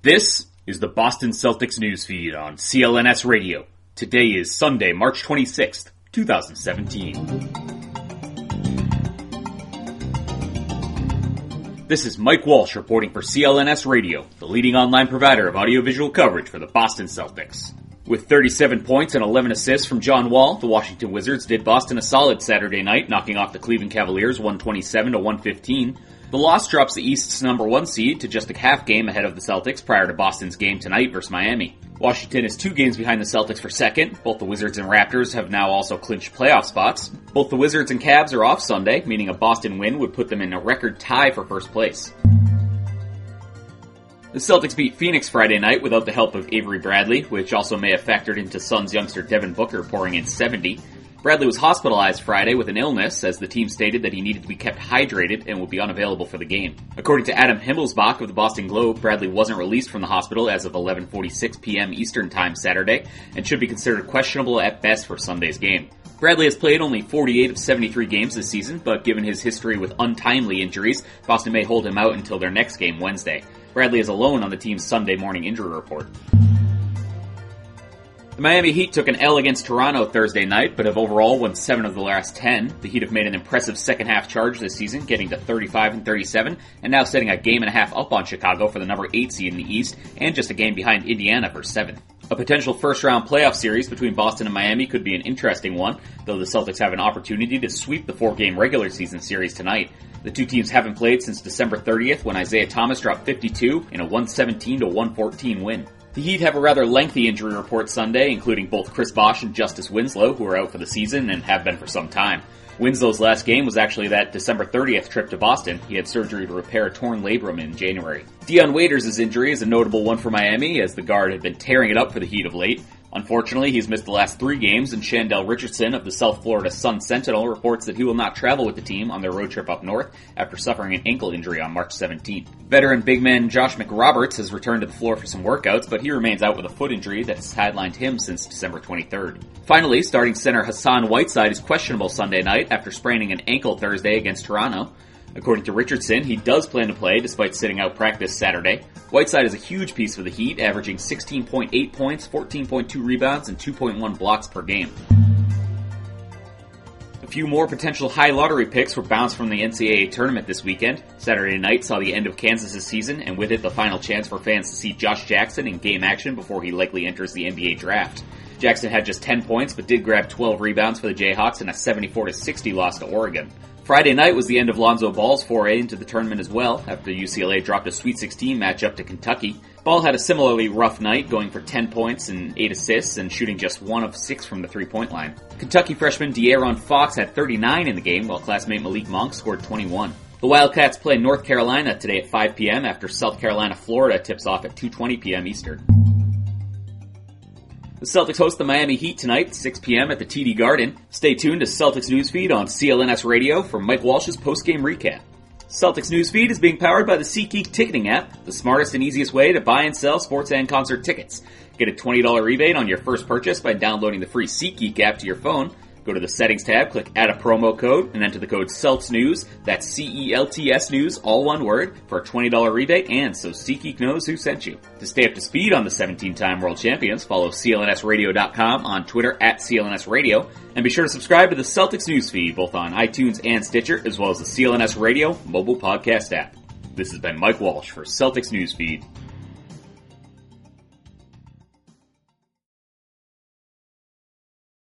This is the Boston Celtics newsfeed on CLNS Radio. Today is Sunday, March 26th, 2017. This is Mike Walsh reporting for CLNS Radio, the leading online provider of audiovisual coverage for the Boston Celtics. With 37 points and 11 assists from John Wall, the Washington Wizards did Boston a solid Saturday night, knocking off the Cleveland Cavaliers 127-115. The loss drops the East's number 1 seed to just a half game ahead of the Celtics prior to Boston's game tonight versus Miami. Washington is 2 games behind the Celtics for second. Both the Wizards and Raptors have now also clinched playoff spots. Both the Wizards and Cavs are off Sunday, meaning a Boston win would put them in a record tie for first place. The Celtics beat Phoenix Friday night without the help of Avery Bradley, which also may have factored into Suns youngster Devin Booker pouring in 70. Bradley was hospitalized Friday with an illness, as the team stated that he needed to be kept hydrated and would be unavailable for the game. According to Adam Himmelsbach of the Boston Globe, Bradley wasn't released from the hospital as of 11:46 p.m. Eastern Time Saturday, and should be considered questionable at best for Sunday's game. Bradley has played only 48 of 73 games this season, but given his history with untimely injuries, Boston may hold him out until their next game Wednesday. Bradley is alone on the team's Sunday morning injury report. The Miami Heat took an L against Toronto Thursday night, but have overall won 7 of the last 10. The Heat have made an impressive second-half charge this season, getting to 35-37, and now setting a game and a half up on Chicago for the number 8 seed in the East, and just a game behind Indiana for 7th. A potential first-round playoff series between Boston and Miami could be an interesting one, though the Celtics have an opportunity to sweep the 4-game regular season series tonight. The two teams haven't played since December 30th, when Isaiah Thomas dropped 52 in a 117-114 win. The Heat have a rather lengthy injury report Sunday, including both Chris Bosh and Justice Winslow, who are out for the season and have been for some time. Winslow's last game was actually that December 30th trip to Boston. He had surgery to repair a torn labrum in January. Dion Waiters' injury is a notable one for Miami, as the guard had been tearing it up for the Heat of late. Unfortunately, he's missed the last 3 games, and Chandell Richardson of the South Florida Sun-Sentinel reports that he will not travel with the team on their road trip up north after suffering an ankle injury on March 17th. Veteran big man Josh McRoberts has returned to the floor for some workouts, but he remains out with a foot injury that has sidelined him since December 23rd. Finally, starting center Hassan Whiteside is questionable Sunday night after spraining an ankle Thursday against Toronto. According to Richardson, he does plan to play despite sitting out practice Saturday. Whiteside is a huge piece for the Heat, averaging 16.8 points, 14.2 rebounds, and 2.1 blocks per game. A few more potential high lottery picks were bounced from the NCAA tournament this weekend. Saturday night saw the end of Kansas' season, and with it the final chance for fans to see Josh Jackson in game action before he likely enters the NBA draft. Jackson had just 10 points, but did grab 12 rebounds for the Jayhawks in a 74-60 loss to Oregon. Friday night was the end of Lonzo Ball's foray into the tournament as well, after UCLA dropped a Sweet 16 matchup to Kentucky. Ball had a similarly rough night, going for 10 points and 8 assists and shooting just 1 of 6 from the 3-point line. Kentucky freshman De'Aaron Fox had 39 in the game, while classmate Malik Monk scored 21. The Wildcats play North Carolina today at 5 p.m. after South Carolina-Florida tips off at 2:20 p.m. Eastern. The Celtics host the Miami Heat tonight at 6 p.m. at the TD Garden. Stay tuned to Celtics Newsfeed on CLNS Radio for Mike Walsh's post-game recap. Celtics Newsfeed is being powered by the SeatGeek ticketing app, the smartest and easiest way to buy and sell sports and concert tickets. Get a $20 rebate on your first purchase by downloading the free SeatGeek app to your phone. Go to the Settings tab, click Add a Promo Code, and enter the code CELTSNEWS, that's CELTS News, all one word, for a $20 rebate, and so SeatGeek knows who sent you. To stay up to speed on the 17-time world champions, follow CLNSradio.com, on Twitter at CLNS Radio, and be sure to subscribe to the Celtics Newsfeed, both on iTunes and Stitcher, as well as the CLNS Radio mobile podcast app. This has been Mike Walsh for Celtics Newsfeed.